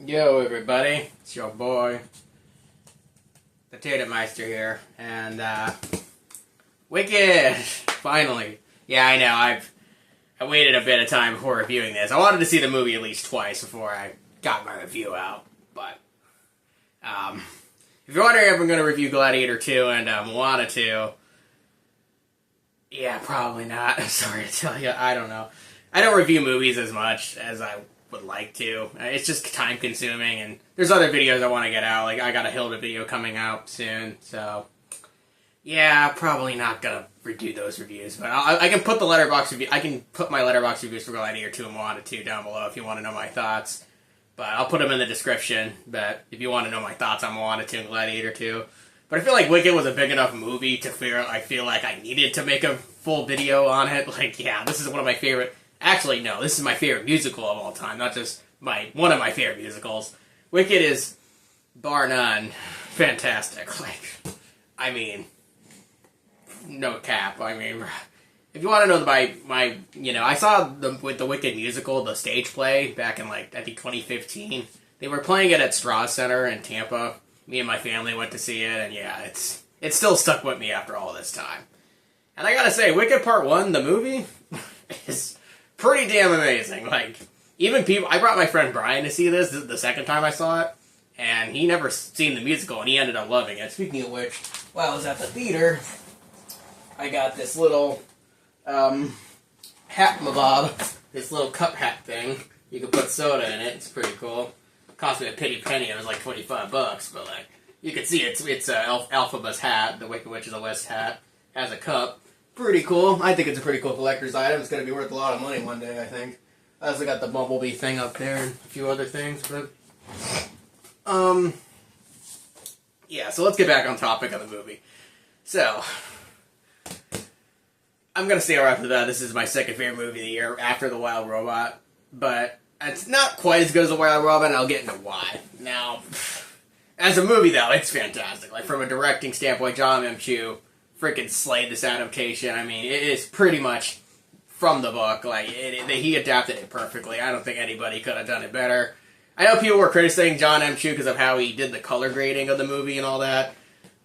Yo everybody, it's your boy, the Tatum Meister here, and Wicked! Finally. Yeah, I know, I waited a bit of time before reviewing this. I wanted to see the movie at least twice before I got my review out, but, if you're wondering if I'm going to review Gladiator 2 and Moana 2, yeah, probably not. I'm sorry to tell you, I don't know. I don't review movies as much as I would like to. It's just time consuming, and there's other videos I want to get out. Like, I got a Hilda video coming out soon, so yeah, probably not gonna redo those reviews. But I can put the letterbox review. I can put my letterbox reviews for Gladiator 2 and Moana 2 down below if you want to know my thoughts. But I'll put them in the description. But if you want to know my thoughts on Moana 2 and Gladiator 2. But I feel like Wicked was a big enough movie to feel. I feel like I needed to make a full video on it. Like, yeah, this is one of my favorite. Actually, no, this is my favorite musical of all time, not just one of my favorite musicals. Wicked is, bar none, fantastic. Like, I mean, no cap. I mean, if you want to know I saw with the Wicked musical, the stage play, back in, like, I think 2015. They were playing it at Straw Center in Tampa. Me and my family went to see it, and yeah, it's still stuck with me after all this time. And I gotta say, Wicked Part 1, the movie, is pretty damn amazing. Like, even people, I brought my friend Brian to see this the second time I saw it, and he never seen the musical, and he ended up loving it. Speaking of which, while I was at the theater, I got this little, hat mabob, this little cup hat thing. You can put soda in it, it's pretty cool. It cost me a pretty penny, it was like $25, but like, you can see it's Alphaba's hat, the Wicked Witch of the West hat, has a cup. Pretty cool. I think it's a pretty cool collector's item. It's going to be worth a lot of money one day, I think. I also got the Bumblebee thing up there and a few other things, but yeah, so let's get back on topic of the movie. So, I'm going to say right after that, this is my second favorite movie of the year, after The Wild Robot, but it's not quite as good as The Wild Robot, and I'll get into why. Now, as a movie, though, it's fantastic. Like, from a directing standpoint, John M. Chu freaking slayed this adaptation. I mean, it is pretty much from the book. Like, he adapted it perfectly. I don't think anybody could have done it better. I know people were criticizing John M. Chu because of how he did the color grading of the movie and all that,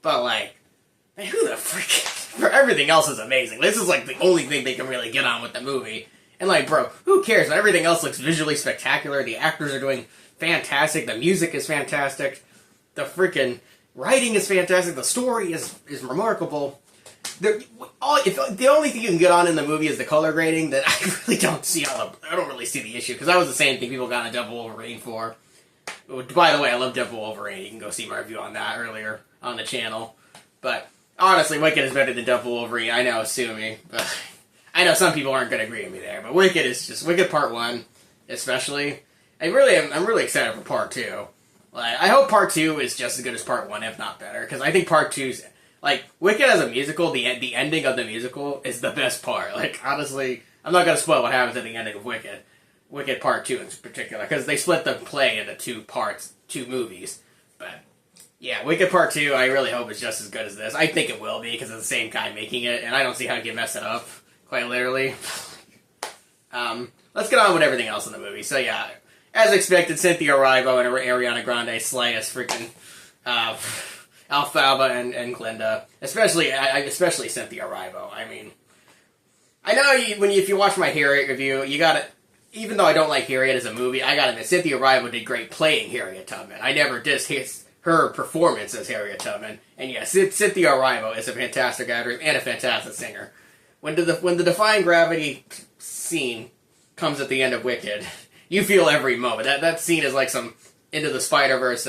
but, like, man, who the frick? For everything else is amazing. This is, like, the only thing they can really get on with the movie. And, like, bro, who cares? Everything else looks visually spectacular. The actors are doing fantastic. The music is fantastic. The freaking writing is fantastic. The story is remarkable. The only thing you can get on in the movie is the color grading. That I really don't see. I don't really see the issue, because that was the same thing people got a Double Wolverine for. By the way, I love Double Wolverine. You can go see my review on that earlier on the channel. But honestly, Wicked is better than Double Wolverine. I know, sue me, but I know some people aren't going to agree with me there. But Wicked is just Wicked Part 1, especially. I'm really excited for Part 2. Like, I hope Part 2 is just as good as Part 1, if not better, because I think Part 2's, like, Wicked as a musical, the ending of the musical is the best part. Like, honestly, I'm not going to spoil what happens at the ending of Wicked. Wicked Part 2 in particular, because they split the play into two parts, two movies. But, yeah, Wicked Part 2, I really hope it's just as good as this. I think it will be, because it's the same guy making it, and I don't see how you can mess it up, quite literally. Let's get on with everything else in the movie. So, yeah, as expected, Cynthia Erivo and Ariana Grande slay us freaking Alfalfa and Glinda, especially Cynthia Erivo. I mean, I know if you watch my Harriet review, you got to, even though I don't like Harriet as a movie, I got to admit, Cynthia Erivo did great playing Harriet Tubman. I never diss her performance as Harriet Tubman, and yes, Cynthia Erivo is a fantastic actress and a fantastic singer. When the Defying Gravity scene comes at the end of Wicked, you feel every moment. That scene is like some Into the Spider-Verse,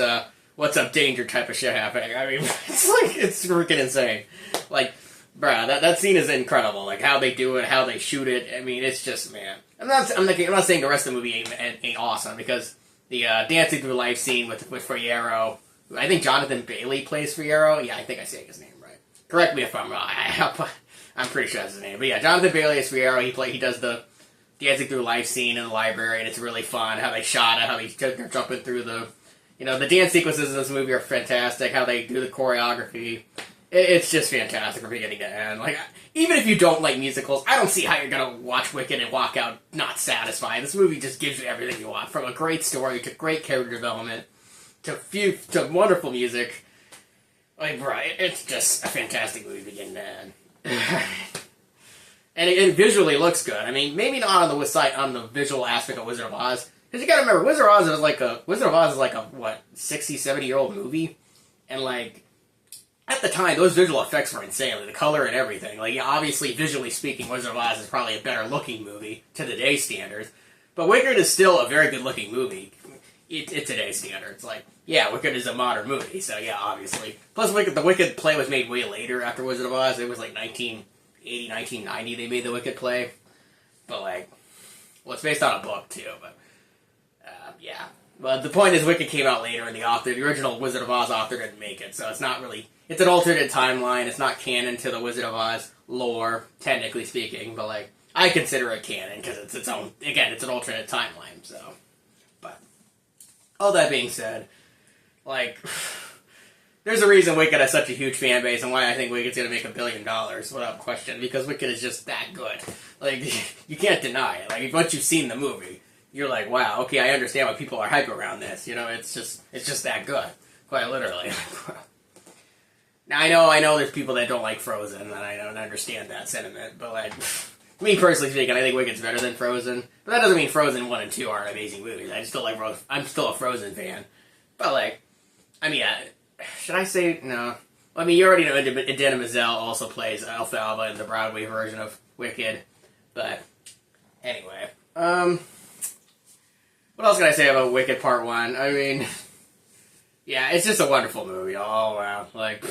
what's up danger type of shit happening. I mean, it's freaking insane. Like, bruh, that scene is incredible. Like, how they do it, how they shoot it. I mean, it's just, man. I'm not saying the rest of the movie ain't awesome, because the dancing through life scene with Fierro, I think Jonathan Bailey plays Fierro. Yeah, I think I say his name right. Correct me if I'm wrong. I'm pretty sure that's his name. But yeah, Jonathan Bailey is Fierro. He does the dancing through life scene in the library, and it's really fun how they shot it, how they're jumping through the dance sequences in this movie are fantastic, how they do the choreography. It's just fantastic from beginning to end. Like, even if you don't like musicals, I don't see how you're gonna watch Wicked and walk out not satisfied. This movie just gives you everything you want, from a great story to great character development to wonderful music. Like, right, it's just a fantastic movie beginning to end. And it visually looks good. I mean, maybe not on the visual aspect of Wizard of Oz, because you gotta remember, Wizard of Oz is like a what, 60, 70-year-old movie, and like, at the time, those visual effects were insane, like the color and everything. Like, yeah, obviously, visually speaking, Wizard of Oz is probably a better looking movie to today's standards. But Wicked is still a very good looking movie to today's standards. Like, yeah, Wicked is a modern movie, so yeah, obviously. Plus, the Wicked play was made way later after Wizard of Oz. It was like 1980, 1990 they made the Wicked play. But like, well, it's based on a book too, but yeah. But the point is, Wicked came out later, and the original Wizard of Oz author didn't make it, so it's not really... It's an alternate timeline. It's not canon to the Wizard of Oz lore, technically speaking, but like, I consider it canon because it's its own... Again, it's an alternate timeline, so... But, all that being said, like, there's a reason Wicked has such a huge fan base, and why I think Wicked's gonna make $1 billion, without question, because Wicked is just that good. Like, you can't deny it. Like, once you've seen the movie, you're like, wow, okay, I understand why people are hype around this. You know, it's just that good. Quite literally. Now, I know there's people that don't like Frozen, and I don't understand that sentiment, but like, me personally speaking, I think Wicked's better than Frozen. But that doesn't mean Frozen 1 and 2 aren't amazing movies. I'm still a Frozen fan. But like, I mean, should I say, no. I mean, you already know Idina Menzel also plays Alfalfa in the Broadway version of Wicked. But, anyway. What else can I say about Wicked Part 1? I mean, yeah, it's just a wonderful movie. Oh, wow. Like,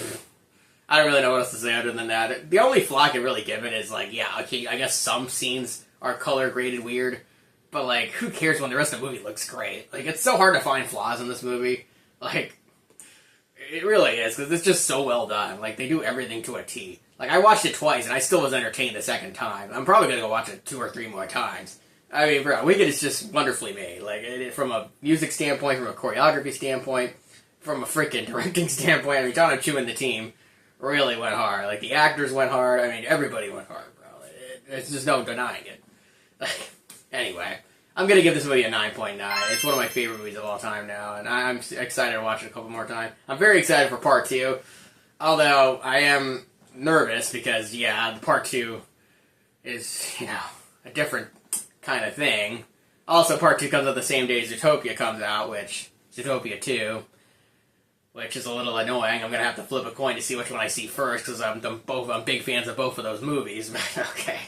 I don't really know what else to say other than that. The only flaw I can really give it is, like, yeah, okay, I guess some scenes are color graded weird, but, like, who cares when the rest of the movie looks great? Like, it's so hard to find flaws in this movie. Like, it really is, because it's just so well done. Like, they do everything to a T. Like, I watched it twice, and I still was entertained the second time. I'm probably going to go watch it 2 or 3 more times. I mean, bro, Wicked is just wonderfully made. Like, from a music standpoint, from a choreography standpoint, from a freaking directing standpoint. I mean, John Chu and the team really went hard. Like, the actors went hard. I mean, everybody went hard, bro. There's just no denying it. Anyway, I'm going to give this movie a 9.9. It's one of my favorite movies of all time now, and I'm excited to watch it a couple more times. I'm very excited for Part 2, although I am nervous because, yeah, the Part 2 is, you know, a different kind of thing. Also, Part 2 comes out the same day Zootopia comes out, Zootopia 2, which is a little annoying. I'm going to have to flip a coin to see which one I see first, because I'm big fans of both of those movies. But, okay.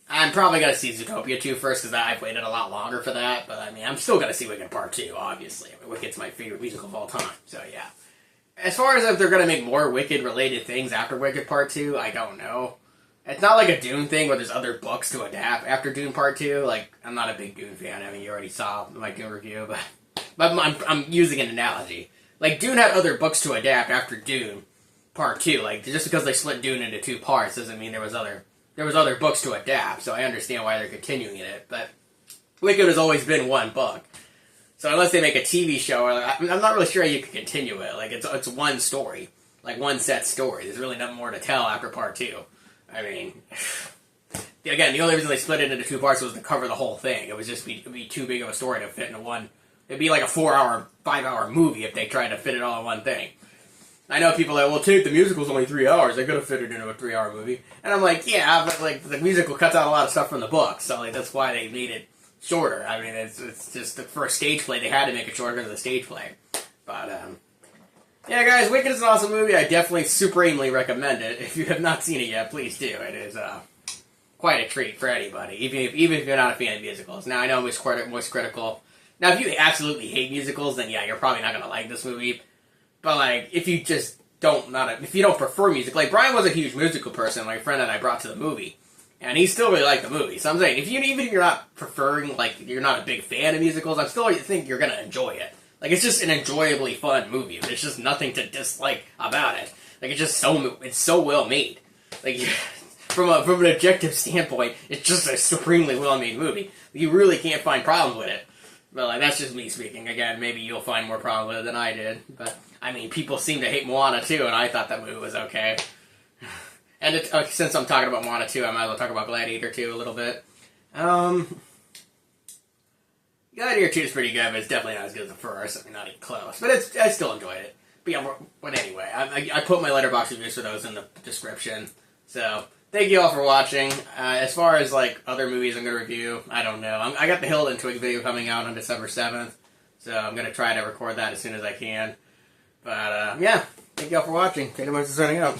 I'm probably going to see Zootopia 2 first, because I've waited a lot longer for that. But, I mean, I'm still going to see Wicked Part 2, obviously. I mean, Wicked's my favorite musical of all time, so yeah. As far as if they're going to make more Wicked-related things after Wicked Part 2, I don't know. It's not like a Dune thing where there's other books to adapt after Dune Part 2. Like, I'm not a big Dune fan. I mean, you already saw my Dune review, but I'm using an analogy. Like, Dune had other books to adapt after Dune Part 2. Like, just because they split Dune into 2 parts doesn't mean there was other books to adapt, so I understand why they're continuing it. But Wicked has always been one book. So unless they make a TV show, I'm not really sure how you can continue it. Like, it's one story. Like, one set story. There's really nothing more to tell after Part 2. I mean, again, the only reason they split it into 2 parts was to cover the whole thing. It would just be too big of a story to fit into one. It'd be like a 4-hour, 5-hour movie if they tried to fit it all in one thing. I know people are like, well, take the musical's only 3 hours. They could have fit it into a 3-hour movie. And I'm like, yeah, but like the musical cuts out a lot of stuff from the book, so like that's why they made it shorter. I mean, it's just for a stage play they had to make it shorter because of the stage play. But yeah, guys, Wicked is an awesome movie. I definitely supremely recommend it. If you have not seen it yet, please do. It is quite a treat for anybody, even if you're not a fan of musicals. Now, I know I'm most critical. Now, if you absolutely hate musicals, then yeah, you're probably not going to like this movie. But like, if you just if you don't prefer music, like Brian was a huge musical person, my friend that I brought to the movie, and he still really liked the movie. So I'm saying, even if you're not preferring, like, you're not a big fan of musicals, I still think you're going to enjoy it. Like, it's just an enjoyably fun movie. There's just nothing to dislike about it. Like, it's so well made. Like, from an objective standpoint, it's just a supremely well made movie. You really can't find problems with it. But like that's just me speaking. Again, maybe you'll find more problem with it than I did. But I mean, people seem to hate Moana too, and I thought that movie was okay. And since I'm talking about Moana 2, I might as well talk about Gladiator 2 a little bit. Gladiator 2 is pretty good, but it's definitely not as good as the first. I mean, not even close. But I still enjoyed it. But yeah, but anyway, I put my Letterboxd reviews for those in the description. So, thank you all for watching. As far as like other movies I'm going to review, I don't know. I got the Hilton Twig video coming out on December 7th. So, I'm going to try to record that as soon as I can. But yeah, thank you all for watching. Take a moment to signing out.